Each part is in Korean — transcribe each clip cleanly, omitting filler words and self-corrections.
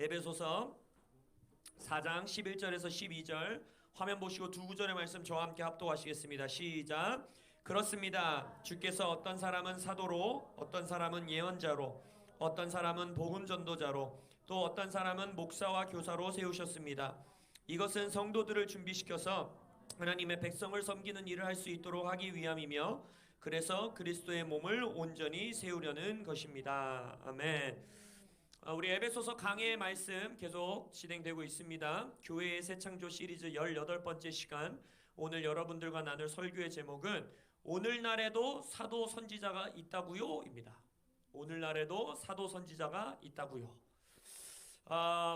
에베소서 4장 11절에서 12절 화면 보시고 두 구절의 말씀 저와 함께 합독하시겠습니다. 시작. 그렇습니다. 주께서 어떤 사람은 사도로, 어떤 사람은 예언자로, 어떤 사람은 복음 전도자로, 또 어떤 사람은 목사와 교사로 세우셨습니다. 이것은 성도들을 준비시켜서 하나님의 백성을 섬기는 일을 할 수 있도록 하기 위함이며, 그래서 그리스도의 몸을 온전히 세우려는 것입니다. 아멘. 우리 에베소서 강해의 말씀 계속 진행되고 있습니다. 교회의 새창조 시리즈 18번째 시간, 오늘 여러분들과 나눌 설교의 제목은 오늘날에도 사도 선지자가 있다구요 입니다. 오늘날에도 사도 선지자가 있다구요.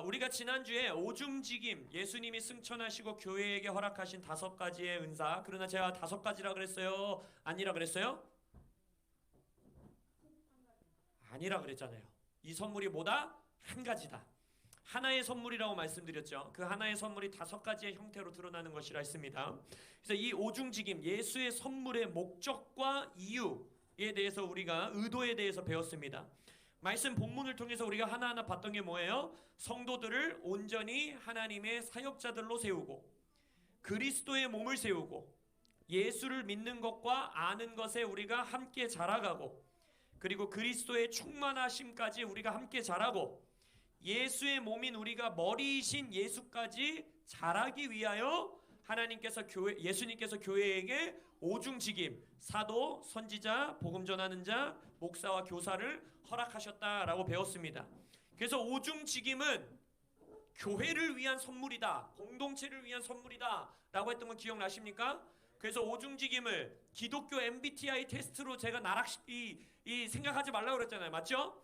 우리가 지난주에 오중직임, 예수님이 승천하시고 교회에게 허락하신 5가지의 은사, 그러나 제가 5가지라 그랬어요? 아니라 그랬어요? 아니라 그랬잖아요. 이 선물이 뭐다? 한 가지다. 하나의 선물이라고 말씀드렸죠. 그 하나의 선물이 5가지의 형태로 드러나는 것이라 했습니다. 그래서 이 오중직임, 예수의 선물의 목적과 이유에 대해서 우리가 의도에 대해서 배웠습니다. 말씀 본문을 통해서 우리가 하나하나 봤던 게 뭐예요? 성도들을 온전히 하나님의 사역자들로 세우고, 그리스도의 몸을 세우고, 예수를 믿는 것과 아는 것에 우리가 함께 자라가고, 그리고 그리스도의 충만하심까지 우리가 함께 자라고, 예수의 몸인 우리가 머리이신 예수까지 자라기 위하여 예수님께서 교회에게 오중직임, 사도, 선지자, 복음 전하는 자, 목사와 교사를 허락하셨다라고 배웠습니다. 그래서 오중직임은 교회를 위한 선물이다, 공동체를 위한 선물이다 라고 했던 거 기억나십니까? 그래서 오중직임을 기독교 MBTI 테스트로 제가 생각하지 말라고 그랬잖아요. 맞죠?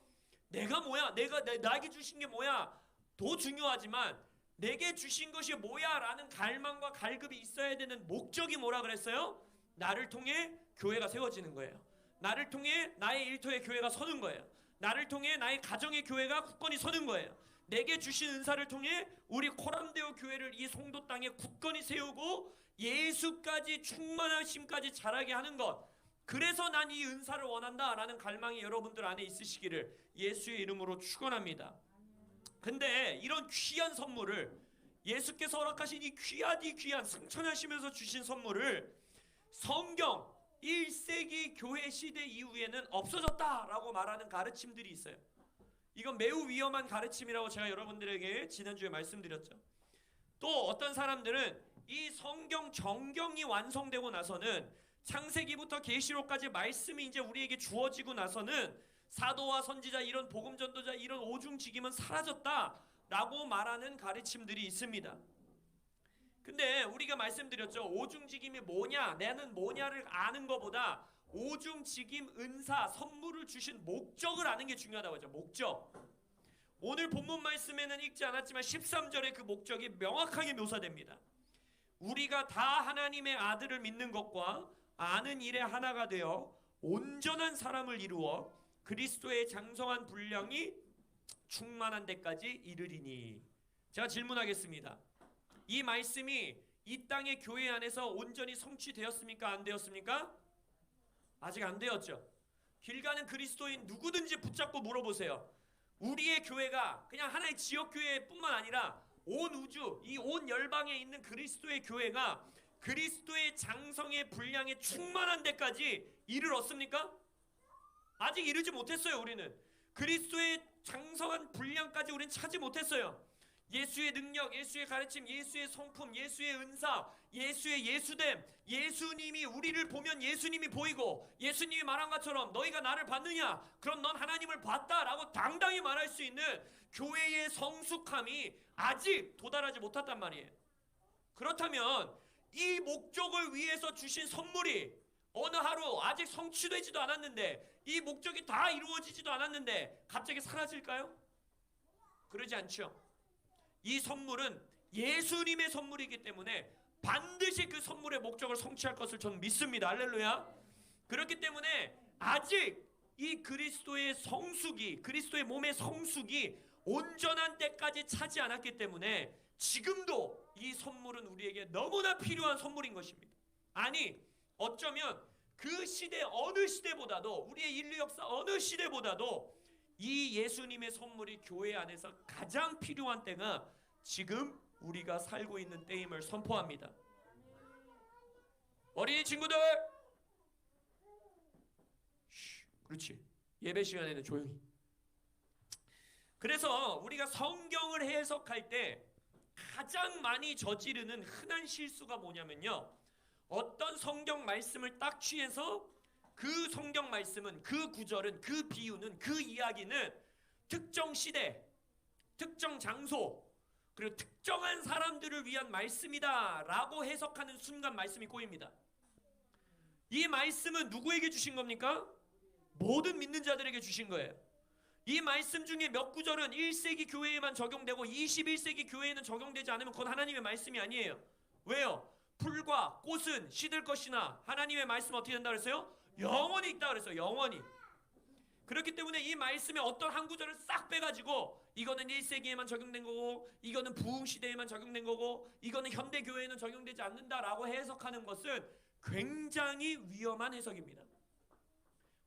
내가 뭐야? 나에게 주신 게 뭐야? 더 중요하지만 내게 주신 것이 뭐야? 라는 갈망과 갈급이 있어야 되는 목적이 뭐라 그랬어요? 나를 통해 교회가 세워지는 거예요. 나를 통해 나의 일터의 교회가 서는 거예요. 나를 통해 나의 가정의 교회가 굳건히 서는 거예요. 내게 주신 은사를 통해 우리 코람데오 교회를 이 송도 땅에 굳건히 세우고 예수까지 충만하심까지 자라게 하는 것. 그래서 난 이 은사를 원한다 라는 갈망이 여러분들 안에 있으시기를 예수의 이름으로 축원합니다. 근데 이런 귀한 선물을, 예수께서 허락하신 이 귀한 승천하시면서 주신 선물을 성경 1세기 교회 시대 이후에는 없어졌다라고 말하는 가르침들이 있어요. 이건 매우 위험한 가르침이라고 제가 여러분들에게 지난주에 말씀드렸죠. 또 어떤 사람들은 이 성경 정경이 완성되고 나서는, 창세기부터 계시록까지 말씀이 이제 우리에게 주어지고 나서는 사도와 선지자, 이런 복음 전도자, 이런 오중직임은 사라졌다라고 말하는 가르침들이 있습니다. 근데 우리가 말씀드렸죠. 오중직임이 뭐냐, 나는 뭐냐를 아는 것보다 오중직임 은사, 선물을 주신 목적을 아는 게 중요하다고 하죠. 목적. 오늘 본문 말씀에는 읽지 않았지만 13절에 그 목적이 명확하게 묘사됩니다. 우리가 다 하나님의 아들을 믿는 것과 아는 일에 하나가 되어 온전한 사람을 이루어 그리스도의 장성한 분량이 충만한 데까지 이르리니. 제가 질문하겠습니다. 이 말씀이 이 땅의 교회 안에서 온전히 성취되었습니까? 안 되었습니까? 아직 안 되었죠. 길 가는 그리스도인 누구든지 붙잡고 물어보세요. 우리의 교회가 그냥 하나의 지역교회뿐만 아니라 온 우주, 이 온 열방에 있는 그리스도의 교회가 그리스도의 장성의 분량에 충만한 데까지 이르렀습니까? 아직 이르지 못했어요. 우리는 그리스도의 장성한 분량까지 우리는 차지 못했어요. 예수의 능력, 예수의 가르침, 예수의 성품, 예수의 은사, 예수의 예수됨, 예수님이 우리를 보면 예수님이 보이고, 예수님이 말한 것처럼 너희가 나를 봤느냐? 그럼 넌 하나님을 봤다라고 당당히 말할 수 있는 교회의 성숙함이 아직 도달하지 못했단 말이에요. 그렇다면 이 목적을 위해서 주신 선물이 어느 하루 아직 성취되지도 않았는데, 이 목적이 다 이루어지지도 않았는데 갑자기 사라질까요? 그러지 않죠. 이 선물은 예수님의 선물이기 때문에 반드시 그 선물의 목적을 성취할 것을 저는 믿습니다. 할렐루야. 그렇기 때문에 아직 이 그리스도의 성숙이, 그리스도의 몸의 성숙이 온전한 때까지 차지 않았기 때문에 지금도 이 선물은 우리에게 너무나 필요한 선물인 것입니다. 아니, 어쩌면 그 시대 어느 시대보다도, 우리의 인류 역사 어느 시대보다도 이 예수님의 선물이 교회 안에서 가장 필요한 때가 지금 우리가 살고 있는 때임을 선포합니다. 어린이 친구들, 그렇지. 예배 시간에는 조용히. 그래서 우리가 성경을 해석할 때 가장 많이 저지르는 흔한 실수가 뭐냐면요, 어떤 성경 말씀을 딱 취해서 그 성경 말씀은, 그 구절은, 그 비유는, 그 이야기는 특정 시대, 특정 장소, 그리고 특정한 사람들을 위한 말씀이다 라고 해석하는 순간 말씀이 꼬입니다. 이 말씀은 누구에게 주신 겁니까? 모든 믿는 자들에게 주신 거예요. 이 말씀 중에 몇 구절은 1세기 교회에만 적용되고 21세기 교회에는 적용되지 않으면 그건 하나님의 말씀이 아니에요. 왜요? 풀과 꽃은 시들 것이나 하나님의 말씀 어떻게 된다 그랬어요? 영원히 있다 그랬어요. 영원히. 그렇기 때문에 이 말씀의 어떤 한 구절을 싹 빼가지고 이거는 1세기에만 적용된 거고, 이거는 부흥 시대에만 적용된 거고, 이거는 현대 교회에는 적용되지 않는다라고 해석하는 것은 굉장히 위험한 해석입니다.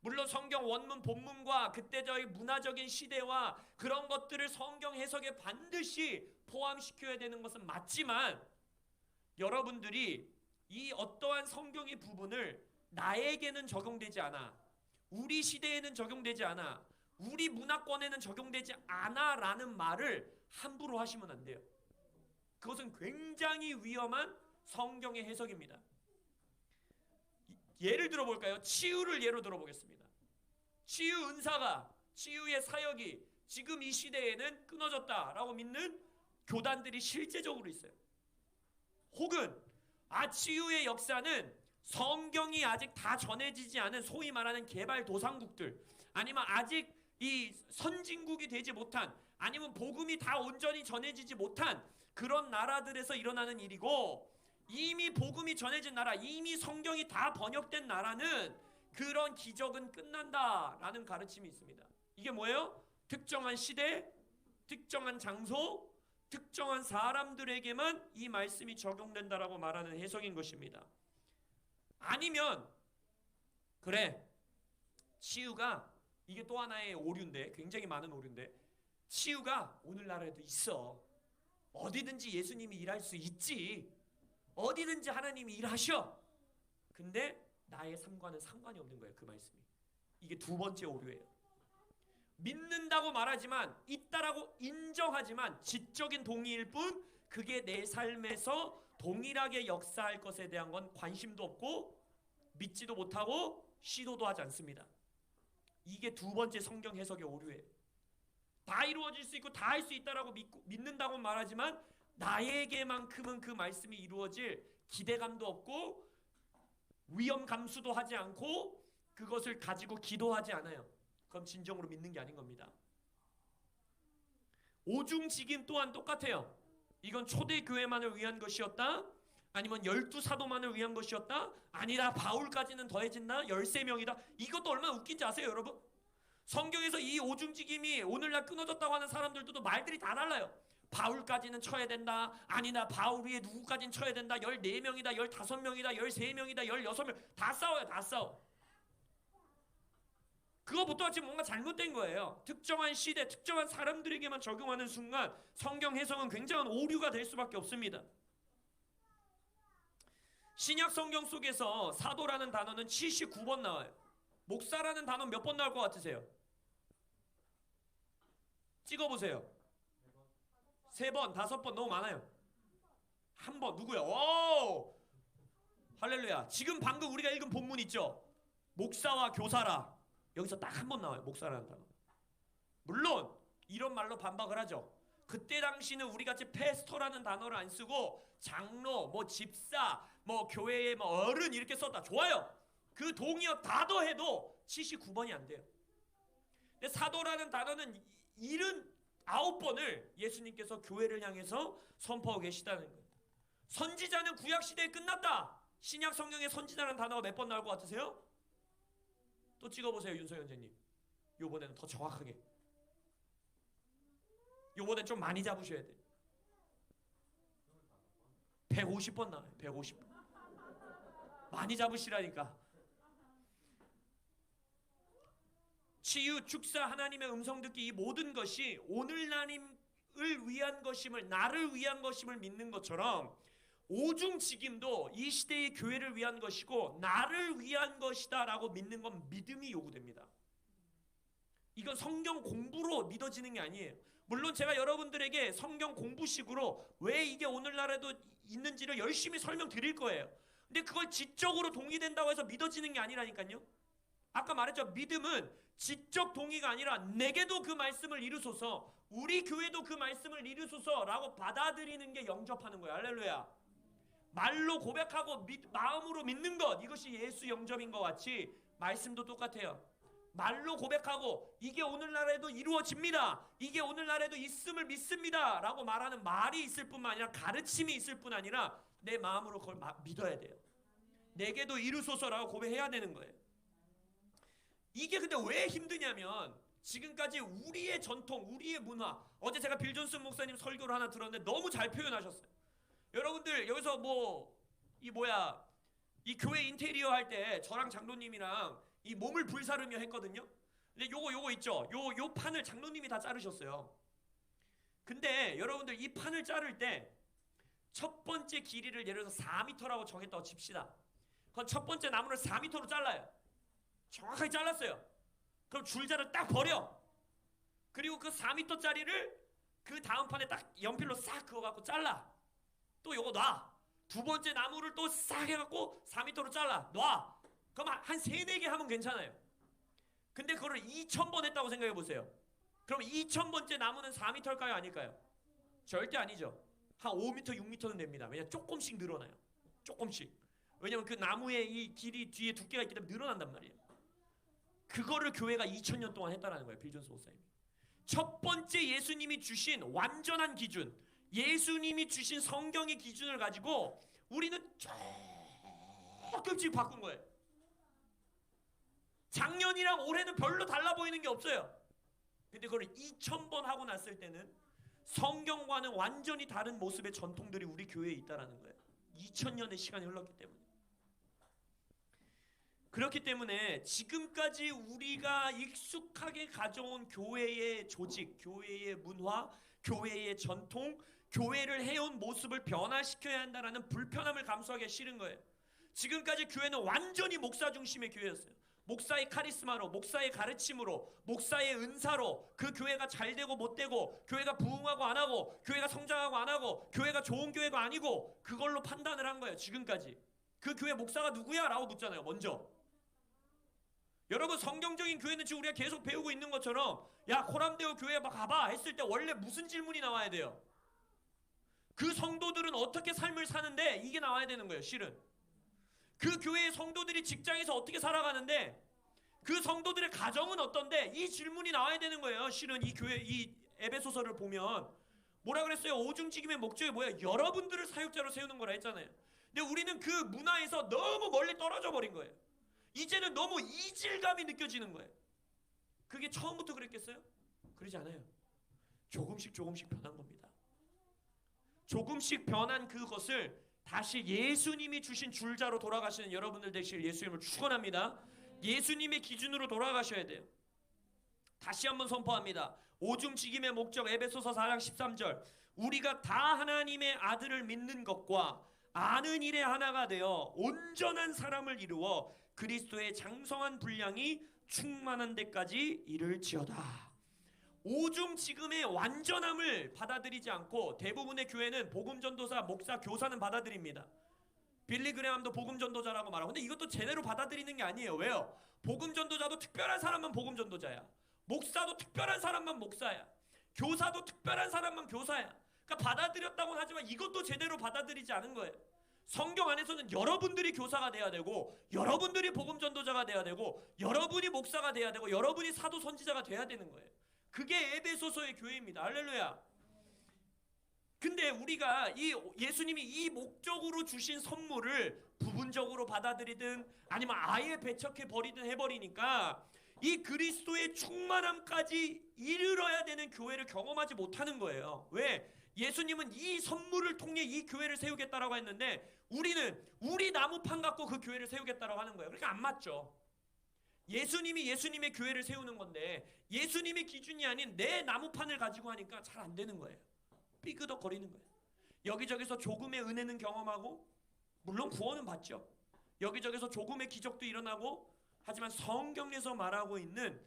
물론 성경 원문 본문과 그때의 문화적인 시대와 그런 것들을 성경 해석에 반드시 포함시켜야 되는 것은 맞지만, 여러분들이 이 어떠한 성경의 부분을 나에게는 적용되지 않아, 우리 시대에는 적용되지 않아, 우리 문화권에는 적용되지 않아 라는 말을 함부로 하시면 안 돼요. 그것은 굉장히 위험한 성경의 해석입니다. 예를 들어볼까요? 치유를 예로 들어보겠습니다. 치유 은사가, 치유의 사역이 지금 이 시대에는 끊어졌다라고 믿는 교단들이 실제적으로 있어요. 혹은 치유의 역사는 성경이 아직 다 전해지지 않은 소위 말하는 개발도상국들, 아니면 아직 이 선진국이 되지 못한, 아니면 복음이 다 온전히 전해지지 못한 그런 나라들에서 일어나는 일이고, 이미 복음이 전해진 나라, 이미 성경이 다 번역된 나라는 그런 기적은 끝난다라는 가르침이 있습니다. 이게 뭐예요? 특정한 시대, 특정한 장소, 특정한 사람들에게만 이 말씀이 적용된다라고 말하는 해석인 것입니다. 아니면 그래, 치유가, 이게 또 하나의 오류인데, 굉장히 많은 오류인데, 치유가 오늘날에도 있어. 어디든지 예수님이 일할 수 있지. 어디든지 하나님이 일하셔. 근데 나의 삶과는 상관이 없는 거예요, 그 말씀이. 이게 두 번째 오류예요. 믿는다고 말하지만, 있다라고 인정하지만 지적인 동의일 뿐, 그게 내 삶에서 동일하게 역사할 것에 대한 건 관심도 없고 믿지도 못하고 시도도 하지 않습니다. 이게 두 번째 성경 해석의 오류예요. 다 이루어질 수 있고 다 할 수 있다라고 믿는다고 말하지만 나에게만큼은 그 말씀이 이루어질 기대감도 없고 위험 감수도 하지 않고 그것을 가지고 기도하지 않아요. 그럼 진정으로 믿는 게 아닌 겁니다. 오중직임 또한 똑같아요. 이건 초대교회만을 위한 것이었다? 아니면 12사도만을 위한 것이었다? 아니라 바울까지는 더해진다? 13명이다? 이것도 얼마나 웃긴지 아세요, 여러분? 성경에서 이 오중직임이 오늘날 끊어졌다고 하는 사람들도 말들이 다 달라요. 바울까지는 쳐야 된다. 아니다, 바울 위에 누구까지는 쳐야 된다. 14명이다, 15명이다, 13명이다, 16명. 다 싸워요, 다 싸워. 그거부터 지금 뭔가 잘못된 거예요. 특정한 시대, 특정한 사람들에게만 적용하는 순간 성경 해석은 굉장한 오류가 될 수밖에 없습니다. 신약 성경 속에서 사도라는 단어는 79번 나와요. 목사라는 단어는 몇 번 나올 것 같으세요? 찍어보세요. 3번, 5번, 너무 많아요. 한 번, 누구야? 오! 할렐루야. 지금 방금 우리가 읽은 본문 있죠? 목사와 교사라. 여기서 딱 한 번 나와요. 목사라는 단어. 물론 이런 말로 반박을 하죠. 그때 당시는 우리같이 패스터라는 단어를 안 쓰고 장로, 뭐 집사, 뭐 교회의 뭐 어른 이렇게 썼다. 좋아요. 그 동의어 다 더해도 79번이 안 돼요. 근데 사도라는 단어는 79번을 예수님께서 교회를 향해서 선포하고 계시다는 거예요. 선지자는 구약시대에 끝났다. 신약 성경에 선지자라는 단어가 몇 번 나올 것 같으세요? 또 찍어보세요, 윤서영 선생님. 요번에는 더 정확하게. 요번엔 좀 많이 잡으셔야 돼. 150번 나와요. 150번. 많이 잡으시라니까. 치유, 축사, 하나님의 음성 듣기, 이 모든 것이 오늘날을 위한 것임을, 나를 위한 것임을 믿는 것처럼 오중직임도 이 시대의 교회를 위한 것이고 나를 위한 것이다 라고 믿는 건 믿음이 요구됩니다. 이건 성경 공부로 믿어지는 게 아니에요. 물론 제가 여러분들에게 성경 공부식으로 왜 이게 오늘날에도 있는지를 열심히 설명드릴 거예요. 근데 그걸 지적으로 동의된다고 해서 믿어지는 게 아니라니까요. 아까 말했죠. 믿음은 지적 동의가 아니라 내게도 그 말씀을 이루소서, 우리 교회도 그 말씀을 이루소서 라고 받아들이는 게 영접하는 거예요. 할렐루야. 말로 고백하고 마음으로 믿는 것, 이것이 예수 영접인 것 같이 말씀도 똑같아요. 말로 고백하고 이게 오늘날에도 이루어집니다, 이게 오늘날에도 있음을 믿습니다 라고 말하는 말이 있을 뿐만 아니라 가르침이 있을 뿐 아니라 내 마음으로 그걸 믿어야 돼요. 내게도 이루소서라고 고백해야 되는 거예요. 이게 근데 왜 힘드냐면 지금까지 우리의 전통, 우리의 문화, 어제 제가 빌 존슨 목사님 설교를 하나 들었는데 너무 잘 표현하셨어요. 여러분들 여기서 이 교회 인테리어 할 때 저랑 장로님이랑 이 몸을 불사르며 했거든요. 근데 요거 있죠. 요 판을 장로님이 다 자르셨어요. 근데 여러분들 이 판을 자를 때 첫 번째 길이를 예를 들어서 4m라고 정했다고 칩시다. 그럼 첫 번째 나무를 4m로 잘라요. 정확하게 잘랐어요. 그럼 줄자를 딱 버려. 그리고 그 4m짜리를 그 다음 판에 딱 연필로 싹 그어갖고 잘라. 또 요거 놔. 두 번째 나무를 또 싹 해갖고 4m로 잘라. 놔. 그럼 한 3-4개 하면 괜찮아요. 근데 그거를 2000번 했다고 생각해 보세요. 그럼 2000번째 나무는 4m일까요? 아닐까요? 절대 아니죠. 한 5m, 6m는 됩니다. 왜냐면 조금씩 늘어나요. 조금씩. 왜냐면 그 나무의 이 길이 뒤에 두께가 있기 때문에 늘어난단 말이에요. 그거를 교회가 2000년 동안 했다라는 거예요. 빌 존슨 목사님이. 첫 번째 예수님이 주신 완전한 기준, 예수님이 주신 성경의 기준을 가지고 우리는 조금씩 바꾼 거예요. 작년이랑 올해는 별로 달라 보이는 게 없어요. 근데 그걸 2000번 하고 났을 때는 성경과는 완전히 다른 모습의 전통들이 우리 교회에 있다라는 거예요. 2000년의 시간이 흘렀기 때문에. 그렇기 때문에 지금까지 우리가 익숙하게 가져온 교회의 조직, 교회의 문화, 교회의 전통, 교회를 해온 모습을 변화시켜야 한다는 불편함을 감수하기가 싫은 거예요. 지금까지 교회는 완전히 목사 중심의 교회였어요. 목사의 카리스마로, 목사의 가르침으로, 목사의 은사로 그 교회가 잘 되고 못 되고, 교회가 부흥하고 안 하고, 교회가 성장하고 안 하고, 교회가 좋은 교회가 아니고, 그걸로 판단을 한 거예요. 지금까지. 그 교회 목사가 누구야? 라고 묻잖아요. 먼저. 여러분, 성경적인 교회는 지금 우리가 계속 배우고 있는 것처럼 야, 코람데오 교회 가봐 했을 때 원래 무슨 질문이 나와야 돼요? 그 성도들은 어떻게 삶을 사는데, 이게 나와야 되는 거예요. 실은 그 교회의 성도들이 직장에서 어떻게 살아가는데, 그 성도들의 가정은 어떤데, 이 질문이 나와야 되는 거예요. 실은 이 교회, 이 에베소서를 보면 뭐라 그랬어요? 오중직임의 목적이 뭐야? 여러분들을 사역자로 세우는 거라 했잖아요. 근데 우리는 그 문화에서 너무 멀리 떨어져 버린 거예요. 이제는 너무 이질감이 느껴지는 거예요. 그게 처음부터 그랬겠어요? 그러지 않아요. 조금씩 변한 겁니다. 조금씩 변한 그것을 다시 예수님이 주신 줄자로 돌아가시는 여러분들 되실 예수님을 축원합니다. 예수님의 기준으로 돌아가셔야 돼요. 다시 한번 선포합니다. 오중직임의 목적, 에베소서 4장 13절. 우리가 다 하나님의 아들을 믿는 것과 아는 일에 하나가 되어 온전한 사람을 이루어 그리스도의 장성한 분량이 충만한 데까지 이를지어다. 오중직임의 완전함을 받아들이지 않고 대부분의 교회는 복음전도사, 목사, 교사는 받아들입니다. 빌리 그레함도 복음전도자라고 말하고, 근데 이것도 제대로 받아들이는 게 아니에요. 왜요? 복음전도자도 특별한 사람만 복음전도자야. 목사도 특별한 사람만 목사야. 교사도 특별한 사람만 교사야. 그러니까 받아들였다고는 하지만 이것도 제대로 받아들이지 않은 거예요. 성경 안에서는 여러분들이 교사가 돼야 되고, 여러분들이 복음전도자가 돼야 되고, 여러분이 목사가 돼야 되고, 여러분이 사도 선지자가 돼야 되는 거예요. 그게 에베소서의 교회입니다. 할렐루야. 근데 우리가 이 예수님이 이 목적으로 주신 선물을 부분적으로 받아들이든 아니면 아예 배척해 버리든 해버리니까 이 그리스도의 충만함까지 이르러야 되는 교회를 경험하지 못하는 거예요. 왜? 예수님은 이 선물을 통해 이 교회를 세우겠다라고 했는데 우리는 우리 나무판 갖고 그 교회를 세우겠다라고 하는 거예요. 그러니까 안 맞죠. 예수님이 예수님의 교회를 세우는 건데 예수님의 기준이 아닌 내 나무판을 가지고 하니까 잘 안 되는 거예요. 삐그덕거리는 거예요. 여기저기서 조금의 은혜는 경험하고 물론 구원은 받죠. 여기저기서 조금의 기적도 일어나고 하지만 성경에서 말하고 있는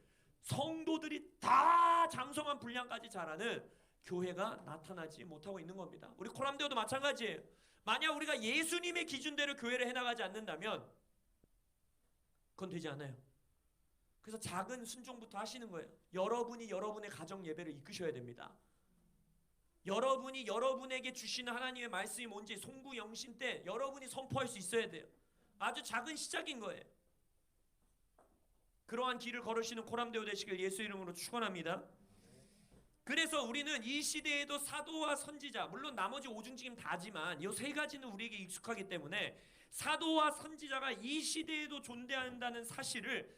성도들이 다 장성한 분량까지 자라는 교회가 나타나지 못하고 있는 겁니다. 우리 코람데오도 마찬가지예요. 만약 우리가 예수님의 기준대로 교회를 해나가지 않는다면 그건 되지 않아요. 그래서 작은 순종부터 하시는 거예요. 여러분이 여러분의 가정 예배를 이끄셔야 됩니다. 여러분이 여러분에게 주시는 하나님의 말씀이 뭔지 송구 영신 때 여러분이 선포할 수 있어야 돼요. 아주 작은 시작인 거예요. 그러한 길을 걸으시는 코람데오 되시길 예수 이름으로 축원합니다. 그래서 우리는 이 시대에도 사도와 선지자, 물론 나머지 오중직임 다지만 이 세 가지는 우리에게 익숙하기 때문에 사도와 선지자가 이 시대에도 존재한다는 사실을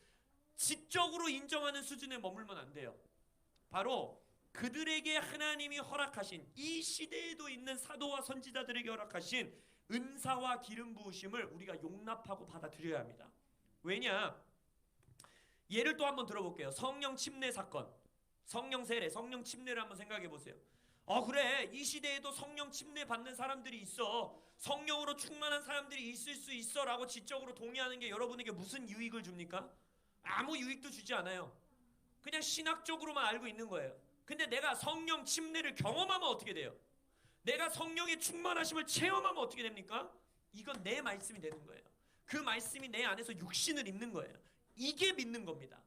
지적으로 인정하는 수준에 머물면 안 돼요. 바로 그들에게 하나님이 허락하신, 이 시대에도 있는 사도와 선지자들에게 허락하신 은사와 기름 부으심을 우리가 용납하고 받아들여야 합니다. 왜냐? 예를 또 한번 들어볼게요. 성령 침례 사건, 성령 세례, 성령 침례를 한번 생각해 보세요. 그래, 이 시대에도 성령 침례 받는 사람들이 있어, 성령으로 충만한 사람들이 있을 수 있어 라고 지적으로 동의하는 게 여러분에게 무슨 유익을 줍니까? 아무 유익도 주지 않아요. 그냥 신학적으로만 알고 있는 거예요. 근데 내가 성령 침례를 경험하면 어떻게 돼요? 내가 성령의 충만하심을 체험하면 어떻게 됩니까? 이건 내 말씀이 되는 거예요. 그 말씀이 내 안에서 육신을 입는 거예요. 이게 믿는 겁니다.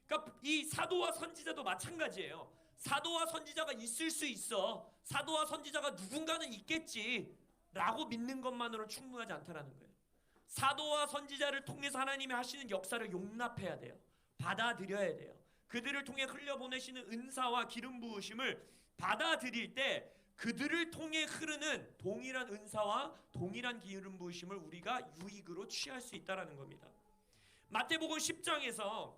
그러니까 이 사도와 선지자도 마찬가지예요. 사도와 선지자가 있을 수 있어, 사도와 선지자가 누군가는 있겠지 라고 믿는 것만으로는 충분하지 않다라는 거예요. 사도와 선지자를 통해서 하나님이 하시는 역사를 용납해야 돼요. 받아들여야 돼요. 그들을 통해 흘려보내시는 은사와 기름 부으심을 받아들일 때 그들을 통해 흐르는 동일한 은사와 동일한 기름 부으심을 우리가 유익으로 취할 수 있다는 겁니다. 마태복음 10장에서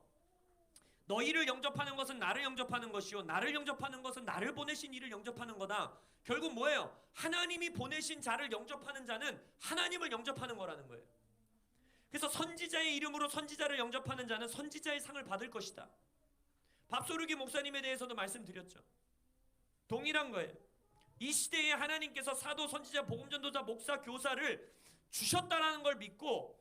너희를 영접하는 것은 나를 영접하는 것이요 나를 영접하는 것은 나를 보내신 이를 영접하는 거다. 결국 뭐예요? 하나님이 보내신 자를 영접하는 자는 하나님을 영접하는 거라는 거예요. 그래서 선지자의 이름으로 선지자를 영접하는 자는 선지자의 상을 받을 것이다. 밥소르기 목사님에 대해서도 말씀드렸죠. 동일한 거예요. 이 시대에 하나님께서 사도, 선지자, 복음전도자, 목사, 교사를 주셨다라는 걸 믿고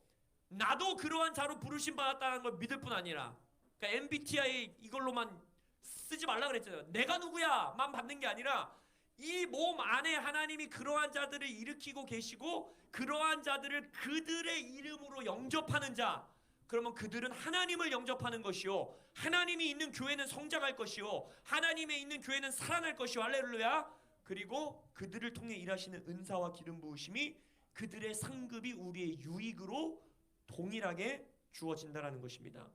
나도 그러한 자로 부르심 받았다는 걸 믿을 뿐 아니라, 그러니까 MBTI 이걸로만 쓰지 말라 그랬잖아요. 내가 누구야만 받는 게 아니라 이 몸 안에 하나님이 그러한 자들을 일으키고 계시고 그러한 자들을 그들의 이름으로 영접하는 자, 그러면 그들은 하나님을 영접하는 것이요 하나님이 있는 교회는 성장할 것이요 하나님의 있는 교회는 살아날 것이요 할렐루야. 그리고 그들을 통해 일하시는 은사와 기름 부으심이 그들의 상급이 우리의 유익으로 동일하게 주어진다라는 것입니다.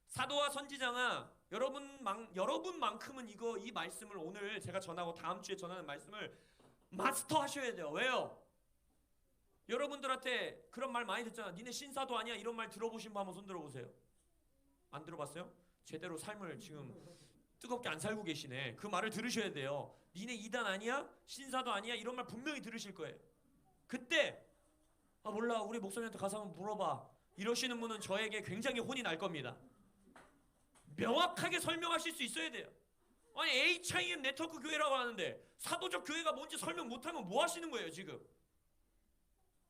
사도와 선지자가 여러분만큼은 이 말씀을 오늘 제가 전하고 다음 주에 전하는 말씀을 마스터 하셔야 돼요. 왜요? 여러분들한테 그런 말 많이 듣잖아. 니네 신사도 아니야 이런 말 들어보신 분 한번 손 들어보세요. 안 들어봤어요? 제대로 삶을 지금 뜨겁게 안 살고 계시네. 그 말을 들으셔야 돼요. 니네 이단 아니야? 신사도 아니야? 이런 말 분명히 들으실 거예요. 그때 몰라 우리 목사님한테 가서 한번 물어봐 이러시는 분은 저에게 굉장히 혼이 날 겁니다. 명확하게 설명하실 수 있어야 돼요. 아니 HIM 네트워크 교회라고 하는데 사도적 교회가 뭔지 설명 못하면 뭐 하시는 거예요 지금?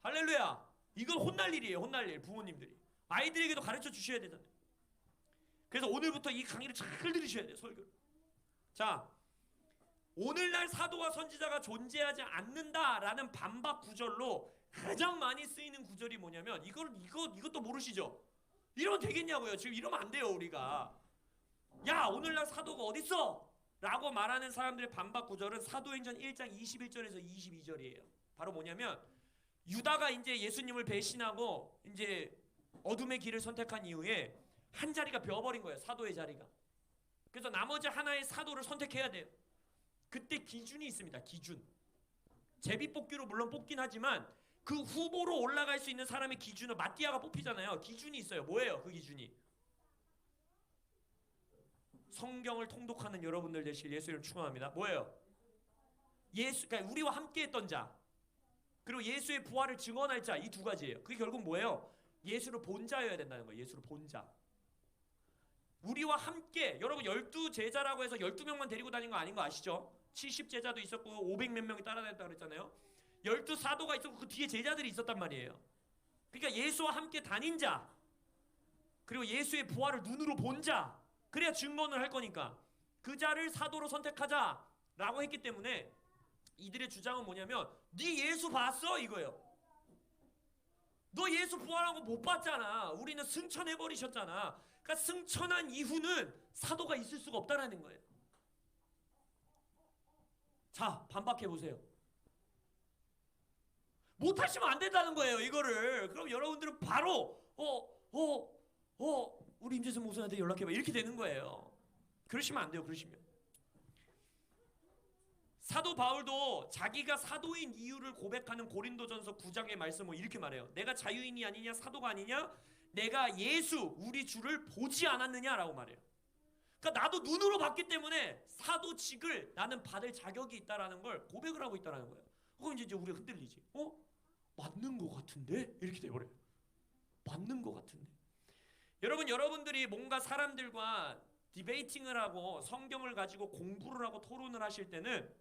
할렐루야. 이건 혼날 일이에요. 혼날 일. 부모님들이 아이들에게도 가르쳐 주셔야 되잖아요. 그래서 오늘부터 이 강의를 잘 들으셔야 돼요. 설교를. 자, 오늘날 사도와 선지자가 존재하지 않는다라는 반박 구절로 가장 많이 쓰이는 구절이 뭐냐면 이것도 모르시죠? 이러면 되겠냐고요. 지금 이러면 안 돼요. 우리가 야 오늘날 사도가 어딨어? 라고 말하는 사람들의 반박 구절은 사도행전 1장 21절에서 22절이에요. 바로 뭐냐면 유다가 이제 예수님을 배신하고 이제 어둠의 길을 선택한 이후에 한 자리가 비어버린 거예요. 사도의 자리가. 그래서 나머지 하나의 사도를 선택해야 돼요. 그때 기준이 있습니다. 기준. 제비뽑기로 물론 뽑긴 하지만 그 후보로 올라갈 수 있는 사람의 기준은 마띠아가 뽑히잖아요. 기준이 있어요. 뭐예요? 그 기준이 성경을 통독하는 여러분들 되시길 예수 이름 축원합니다. 뭐예요? 그러니까 우리와 함께했던 자 그리고 예수의 부활을 증언할 자, 이 두 가지예요. 그게 결국 뭐예요? 예수를 본 자여야 된다는 거예요. 예수를 본 자. 우리와 함께, 여러분 12제자라고 해서 12명만 데리고 다닌 거 아닌 거 아시죠? 70제자도 있었고 500 몇 명이 따라다녔다고 그랬잖아요. 12사도가 있었고 그 뒤에 제자들이 있었단 말이에요. 그러니까 예수와 함께 다닌 자, 그리고 예수의 부활을 눈으로 본 자, 그래야 증언을 할 거니까 그 자를 사도로 선택하자라고 했기 때문에 이들의 주장은 뭐냐면 네 예수 봤어? 이거예요. 너 예수 부활한 거 못 봤잖아. 우리는 승천해버리셨잖아. 그러니까 승천한 이후는 사도가 있을 수가 없다라는 거예요. 자, 반박해보세요. 못하시면 안 된다는 거예요, 이거를. 그럼 여러분들은 바로 우리 임재선 목사한테 연락해봐 이렇게 되는 거예요. 그러시면 안 돼요. 그러시면 사도 바울도 자기가 사도인 이유를 고백하는 고린도전서 9장의 말씀을 이렇게 말해요. 내가 자유인이 아니냐 사도가 아니냐 내가 예수 우리 주를 보지 않았느냐라고 말해요. 그러니까 나도 눈으로 봤기 때문에 사도직을 나는 받을 자격이 있다라는 걸 고백을 하고 있다라는 거예요. 그럼 이제 우리가 흔들리지. 맞는 거 같은데? 이렇게 돼버려요. 맞는 거 같은데. 여러분들이 뭔가 사람들과 디베이팅을 하고 성경을 가지고 공부를 하고 토론을 하실 때는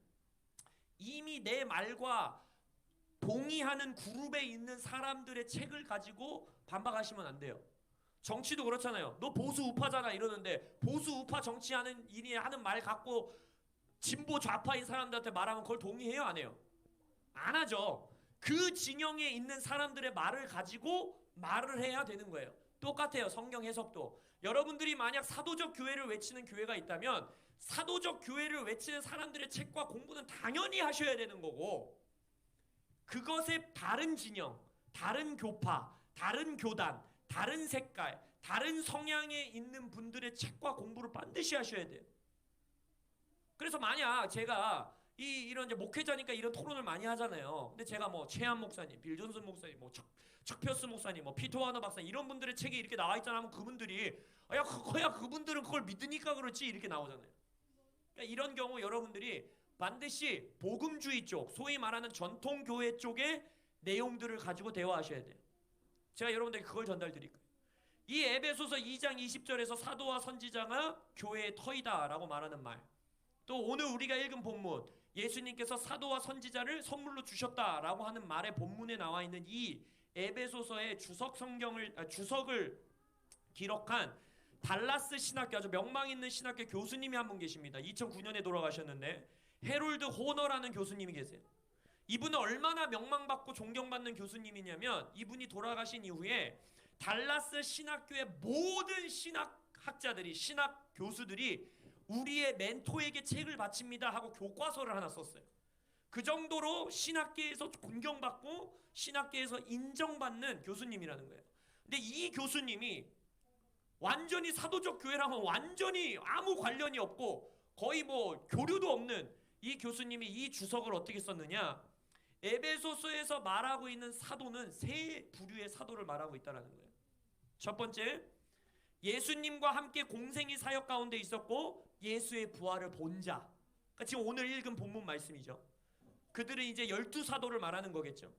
이미 내 말과 동의하는 그룹에 있는 사람들의 책을 가지고 반박하시면 안 돼요. 정치도 그렇잖아요. 너 보수 우파잖아 이러는데 보수 우파 정치하는 인이 하는 말 갖고 진보 좌파인 사람들한테 말하면 그걸 동의해요? 안 해요? 안 하죠. 그 진영에 있는 사람들의 말을 가지고 말을 해야 되는 거예요. 똑같아요. 성경 해석도. 여러분들이 만약 사도적 교회를 외치는 교회가 있다면 사도적 교회를 외치는 사람들의 책과 공부는 당연히 하셔야 되는 거고 그것의 다른 진영, 다른 교파, 다른 교단, 다른 색깔, 다른 성향에 있는 분들의 책과 공부를 반드시 하셔야 돼요. 그래서 만약 제가 이런 이제 목회자니까 이런 토론을 많이 하잖아요. 근데 제가 뭐 최한 목사님, 빌 존슨 목사님, 뭐 척표스 목사님, 뭐 피터 와너 박사님 이런 분들의 책이 이렇게 나와 있잖아 하면 그분들이 야 그거야 그분들은 그걸 믿으니까 그렇지 이렇게 나오잖아요. 그러니까 이런 경우 여러분들이 반드시 복음주의 쪽, 소위 말하는 전통 교회 쪽의 내용들을 가지고 대화하셔야 돼요. 제가 여러분들에게 그걸 전달드릴 거예요. 이 에베소서 2장 20절에서 사도와 선지자가 교회의 터이다라고 말하는 말. 또 오늘 우리가 읽은 본문 예수님께서 사도와 선지자를 선물로 주셨다라고 하는 말의 본문에 나와 있는 이 에베소서의 주석을 기록한 달라스 신학교 아주 명망 있는 신학교 교수님이 한 분 계십니다. 2009년에 돌아가셨는데 해롤드 호너라는 교수님이 계세요. 이분은 얼마나 명망받고 존경받는 교수님이냐면 이분이 돌아가신 이후에 달라스 신학교의 모든 신학학자들이 신학 교수들이 우리의 멘토에게 책을 바칩니다 하고 교과서를 하나 썼어요. 그 정도로 신학계에서 존경받고 신학계에서 인정받는 교수님이라는 거예요. 근데 이 교수님이 완전히 사도적 교회랑은 완전히 아무 관련이 없고 거의 뭐 교류도 없는 이 교수님이 이 주석을 어떻게 썼느냐, 에베소서에서 말하고 있는 사도는 세 부류의 사도를 말하고 있다는 거예요. 첫 번째, 예수님과 함께 공생이 사역 가운데 있었고 예수의 부활을 본 자. 그러니까 지금 오늘 읽은 본문 말씀이죠. 그들은 이제 12사도를 말하는 거겠죠.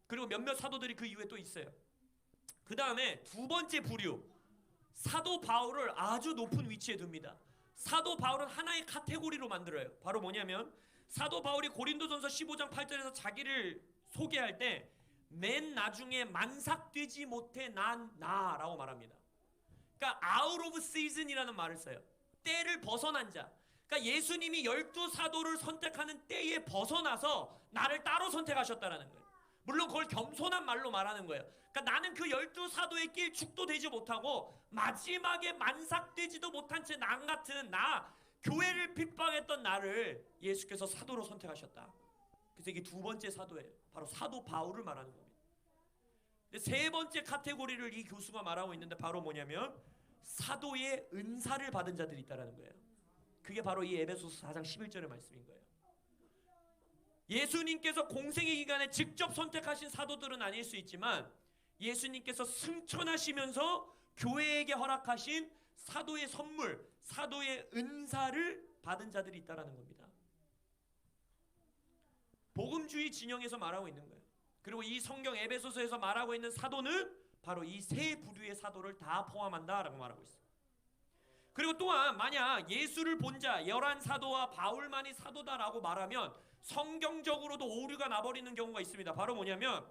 그리고 몇몇 사도들이 그 이후에 또 있어요. 그 다음에 두 번째 부류, 사도 바울을 아주 높은 위치에 둡니다. 사도 바울은 하나의 카테고리로 만들어요. 바로 뭐냐면 사도 바울이 고린도전서 15장 8절에서 자기를 소개할 때 맨 나중에 만삭되지 못해 난 나라고 말합니다. 그러니까 out of season이라는 말을 써요. 때를 벗어난 자. 그러니까 예수님이 12사도를 선택하는 때에 벗어나서 나를 따로 선택하셨다라는 거예요. 물론 그걸 겸손한 말로 말하는 거예요. 그러니까 나는 그 12사도의 길 축도되지 못하고 마지막에 만삭되지도 못한 채 남 같은 교회를 핍박했던 나를 예수께서 사도로 선택하셨다. 그래서 이게 두 번째 사도예요. 바로 사도 바울을 말하는 겁니다. 근데 세 번째 카테고리를 이 교수가 말하고 있는데 바로 뭐냐면 사도의 은사를 받은 자들이 있다는 거예요. 그게 바로 이 에베소서 4장 11절의 말씀인 거예요. 예수님께서 공생의 기간에 직접 선택하신 사도들은 아닐 수 있지만 예수님께서 승천하시면서 교회에게 허락하신 사도의 선물, 사도의 은사를 받은 자들이 있다는 겁니다. 복음주의 진영에서 말하고 있는 거예요. 그리고 이 성경 에베소서에서 말하고 있는 사도는 바로 이 세 부류의 사도를 다 포함한다라고 말하고 있어요. 그리고 또한 만약 예수를 본 자 열한 사도와 바울만이 사도다라고 말하면 성경적으로도 오류가 나버리는 경우가 있습니다. 바로 뭐냐면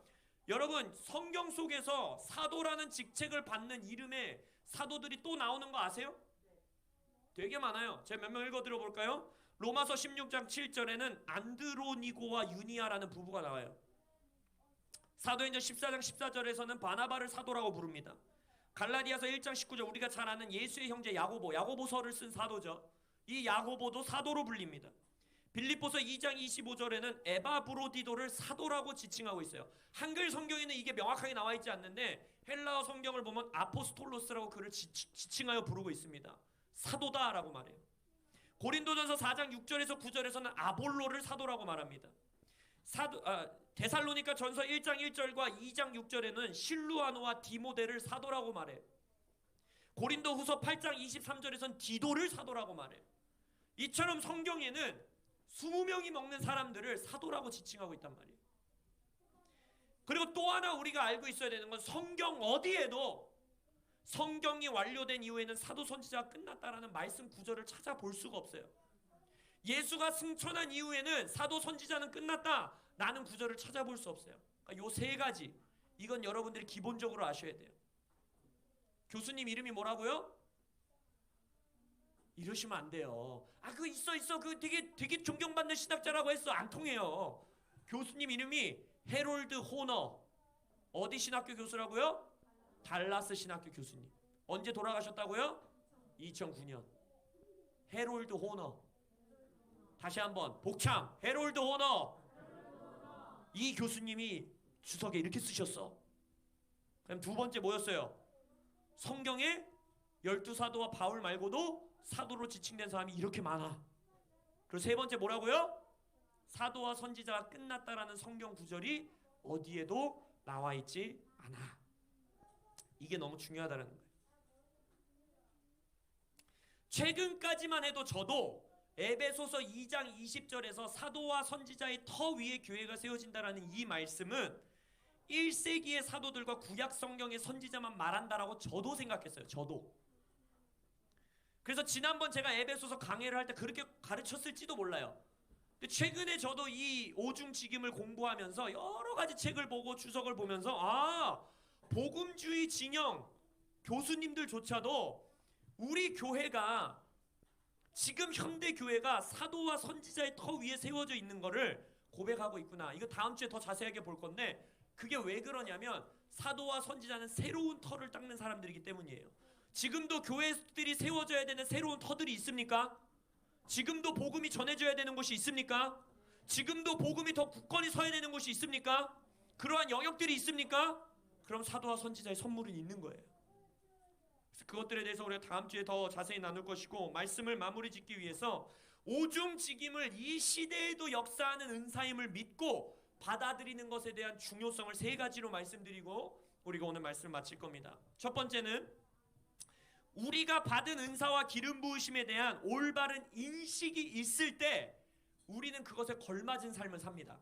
여러분 성경 속에서 사도라는 직책을 받는 이름의 사도들이 또 나오는 거 아세요? 되게 많아요. 제가 몇 명 읽어 들어볼까요? 로마서 16장 7절에는 안드로니고와 유니아라는 부부가 나와요. 사도행전 14장 14절에서는 바나바를 사도라고 부릅니다. 갈라디아서 1장 19절 우리가 잘 아는 예수의 형제 야고보서를 쓴 사도죠. 이 야고보도 사도로 불립니다. 빌립보서 2장 25절에는 에바브로디도를 사도라고 지칭하고 있어요. 한글 성경에는 이게 명확하게 나와 있지 않는데 헬라어 성경을 보면 아포스톨로스라고 그를 지칭하여 부르고 있습니다. 사도다라고 말해요. 고린도전서 4장 6절에서 9절에서는 아볼로를 사도라고 말합니다. 데살로니가 전서 1장 1절과 2장 6절에는 실루아노와 디모데를 사도라고 말해요. 고린도 후서 8장 23절에서는 디도를 사도라고 말해요. 이처럼 성경에는 20명이 먹는 사람들을 사도라고 지칭하고 있단 말이에요. 그리고 또 하나 우리가 알고 있어야 되는 건 성경 어디에도 성경이 완료된 이후에는 사도 선지자가 끝났다라는 말씀 구절을 찾아볼 수가 없어요. 예수가 승천한 이후에는 사도 선지자는 끝났다라는 구절을 찾아볼 수 없어요. 그러니까 요 세 가지 이건 여러분들이 기본적으로 아셔야 돼요. 교수님 이름이 뭐라고요? 이러시면 안 돼요. 그거 있어. 그 되게 존경받는 신학자라고 했어. 안 통해요. 교수님 이름이 해롤드 호너. 어디 신학교 교수라고요? 달라스 신학교 교수님. 언제 돌아가셨다고요? 2009년. 해롤드 호너. 다시 한번 복창. 해롤드 호너. 이 교수님이 주석에 이렇게 쓰셨어. 그럼 두 번째 뭐였어요? 성경에 12사도와 바울 말고도 사도로 지칭된 사람이 이렇게 많아. 그리고 세 번째 뭐라고요? 사도와 선지자가 끝났다라는 성경 구절이 어디에도 나와 있지 않아. 이게 너무 중요하다는 거예요. 최근까지만 해도 저도 에베소서 2장 20절에서 사도와 선지자의 터 위에 교회가 세워진다라는 이 말씀은 1세기의 사도들과 구약 성경의 선지자만 말한다라고 저도 생각했어요. 저도. 그래서 지난번 제가 에베소서 강해를 할 때 그렇게 가르쳤을지도 몰라요. 근데 최근에 저도 이 오중직임을 공부하면서 여러 가지 책을 보고 주석을 보면서 복음주의 진영 교수님들조차도 우리 교회가 지금 현대 교회가 사도와 선지자의 터 위에 세워져 있는 거를 고백하고 있구나. 이거 다음 주에 더 자세하게 볼 건데 그게 왜 그러냐면 사도와 선지자는 새로운 터를 닦는 사람들이기 때문이에요. 지금도 교회들이 세워져야 되는 새로운 터들이 있습니까? 지금도 복음이 전해져야 되는 곳이 있습니까? 지금도 복음이 더 굳건히 서야 되는 곳이 있습니까? 그러한 영역들이 있습니까? 그럼 사도와 선지자의 선물은 있는 거예요. 그래서 그것들에 대해서 우리가 다음 주에 더 자세히 나눌 것이고 말씀을 마무리 짓기 위해서 오중직임을 이 시대에도 역사하는 은사임을 믿고 받아들이는 것에 대한 중요성을 세 가지로 말씀드리고 우리가 오늘 말씀을 마칠 겁니다. 첫 번째는 우리가 받은 은사와 기름 부으심에 대한 올바른 인식이 있을 때 우리는 그것에 걸맞은 삶을 삽니다.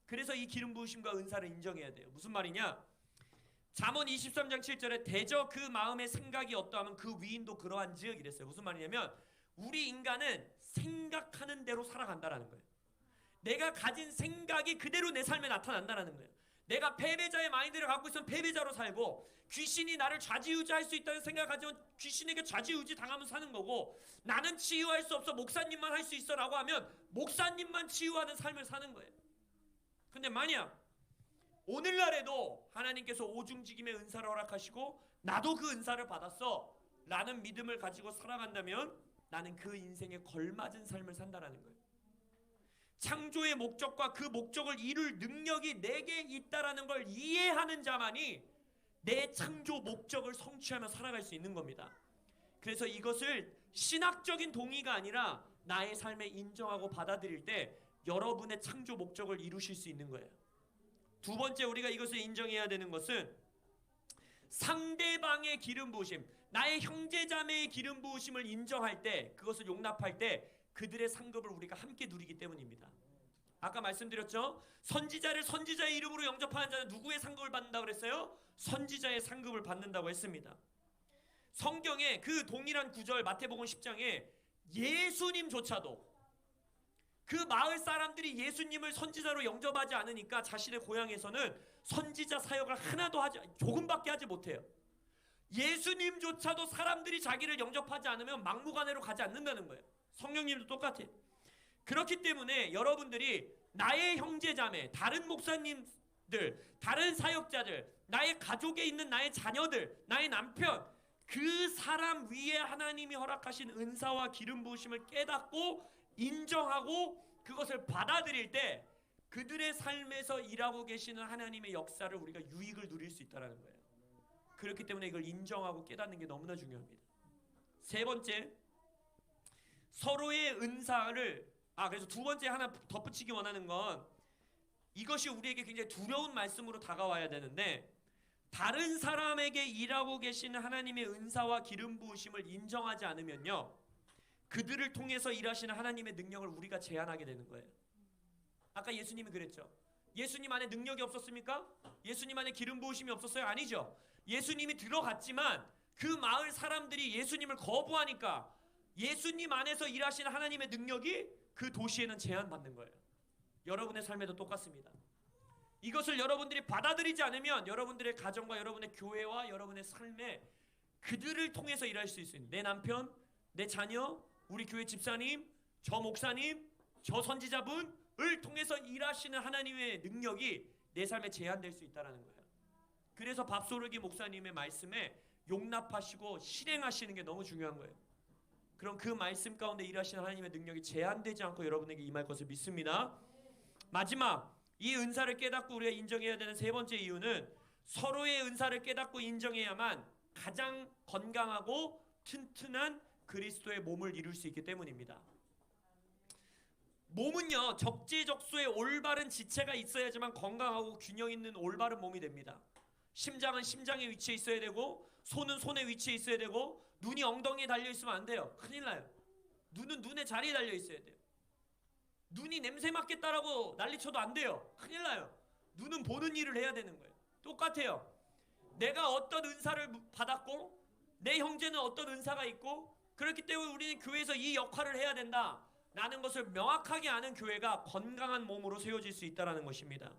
그래서 이 기름 부으심과 은사를 인정해야 돼요. 무슨 말이냐? 잠언 23장 7절에 대저 그 마음의 생각이 어떠하면 그 위인도 그러한즉 이랬어요. 무슨 말이냐면 우리 인간은 생각하는 대로 살아간다라는 거예요. 내가 가진 생각이 그대로 내 삶에 나타난다라는 거예요. 내가 패배자의 마인드를 갖고 있으면 패배자로 살고 귀신이 나를 좌지우지할 수 있다는 생각을 가지면 귀신에게 좌지우지 당하면서 사는 거고 나는 치유할 수 없어 목사님만 할 수 있어 라고 하면 목사님만 치유하는 삶을 사는 거예요. 근데 만약 오늘날에도 하나님께서 오중직임의 은사를 허락하시고 나도 그 은사를 받았어 라는 믿음을 가지고 살아간다면 나는 그 인생에 걸맞은 삶을 산다라는 거예요. 창조의 목적과 그 목적을 이룰 능력이 내게 있다라는 걸 이해하는 자만이 내 창조 목적을 성취하며 살아갈 수 있는 겁니다. 그래서 이것을 신학적인 동의가 아니라 나의 삶에 인정하고 받아들일 때 여러분의 창조 목적을 이루실 수 있는 거예요. 두 번째 우리가 이것을 인정해야 되는 것은 상대방의 기름 부으심, 나의 형제자매의 기름 부으심을 인정할 때 그것을 용납할 때 그들의 상급을 우리가 함께 누리기 때문입니다. 아까 말씀드렸죠? 선지자를 선지자의 이름으로 영접하는 자는 누구의 상급을 받는다고 그랬어요? 선지자의 상급을 받는다고 했습니다. 성경에 그 동일한 구절 마태복음 10장에 예수님조차도 그 마을 사람들이 예수님을 선지자로 영접하지 않으니까 자신의 고향에서는 선지자 사역을 하나도 조금밖에 하지 못해요. 예수님조차도 사람들이 자기를 영접하지 않으면 막무가내로 가지 않는다는 거예요. 성령님도 똑같아요. 그렇기 때문에 여러분들이 나의 형제자매, 다른 목사님들, 다른 사역자들, 나의 가족에 있는 나의 자녀들, 나의 남편, 그 사람 위에 하나님이 허락하신 은사와 기름 부으심을 깨닫고 인정하고 그것을 받아들일 때 그들의 삶에서 일하고 계시는 하나님의 역사를 우리가 유익을 누릴 수 있다는 거예요. 그렇기 때문에 이걸 인정하고 깨닫는 게 너무나 중요합니다. 세 번째, 서로의 은사를 그래서 두 번째 하나 덧붙이기 원하는 건 이것이 우리에게 굉장히 두려운 말씀으로 다가와야 되는데 다른 사람에게 일하고 계시는 하나님의 은사와 기름 부으심을 인정하지 않으면요 그들을 통해서 일하시는 하나님의 능력을 우리가 제한하게 되는 거예요. 아까 예수님이 그랬죠. 예수님 안에 능력이 없었습니까? 예수님 안에 기름 부으심이 없었어요? 아니죠. 예수님이 들어갔지만 그 마을 사람들이 예수님을 거부하니까 예수님 안에서 일하시는 하나님의 능력이 그 도시에는 제한받는 거예요. 여러분의 삶에도 똑같습니다. 이것을 여러분들이 받아들이지 않으면 여러분들의 가정과 여러분의 교회와 여러분의 삶에 그들을 통해서 일할 수 있어요. 내 남편, 내 자녀, 우리 교회 집사님, 저 목사님, 저 선지자분을 통해서 일하시는 하나님의 능력이 내 삶에 제한될 수 있다는 거예요. 그래서 밥소르기 목사님의 말씀에 용납하시고 실행하시는 게 너무 중요한 거예요. 그럼 그 말씀 가운데 일하시는 하나님의 능력이 제한되지 않고 여러분에게 임할 것을 믿습니다. 마지막, 이 은사를 깨닫고 우리가 인정해야 되는 세 번째 이유는 서로의 은사를 깨닫고 인정해야만 가장 건강하고 튼튼한 그리스도의 몸을 이룰 수 있기 때문입니다. 몸은요 적재적소에 올바른 지체가 있어야지만 건강하고 균형 있는 올바른 몸이 됩니다. 심장은 심장에 위치해 있어야 되고 손은 손에 위치해 있어야 되고 눈이 엉덩이에 달려있으면 안 돼요. 큰일 나요. 눈은 눈의 자리에 달려있어야 돼요. 눈이 냄새 맡겠다라고 난리쳐도 안 돼요. 큰일 나요. 눈은 보는 일을 해야 되는 거예요. 똑같아요. 내가 어떤 은사를 받았고 내 형제는 어떤 은사가 있고 그렇기 때문에 우리는 교회에서 이 역할을 해야 된다 라는 것을 명확하게 아는 교회가 건강한 몸으로 세워질 수 있다는 것입니다.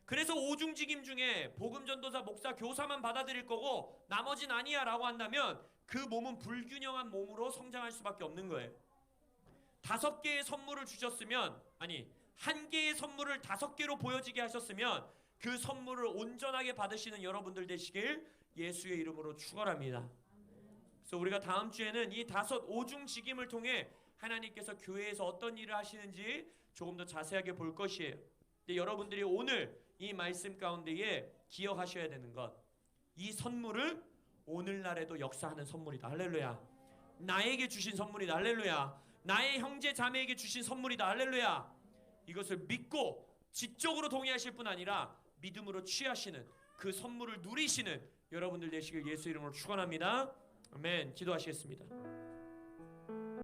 그래서 오중직임 중에 복음전도사, 목사, 교사만 받아들일 거고 나머지는 아니야 라고 한다면 그 몸은 불균형한 몸으로 성장할 수밖에 없는 거예요. 5개의 선물을 주셨으면 한 개의 선물을 5개로 보여지게 하셨으면 그 선물을 온전하게 받으시는 여러분들 되시길 예수의 이름으로 축원합니다. 그래서 우리가 다음 주에는 이 5중직임을 통해 하나님께서 교회에서 어떤 일을 하시는지 조금 더 자세하게 볼 것이에요. 근데 여러분들이 오늘 이 말씀 가운데에 기억하셔야 되는 것, 이 선물은 오늘날에도 역사하는 선물이다. 할렐루야. 나에게 주신 선물이다. 할렐루야. 나의 형제 자매에게 주신 선물이다. 할렐루야. 이것을 믿고 지적으로 동의하실 뿐 아니라 믿음으로 취하시는 그 선물을 누리시는 여러분들 되시길 예수 이름으로 축원합니다. 아멘. 기도하시겠습니다.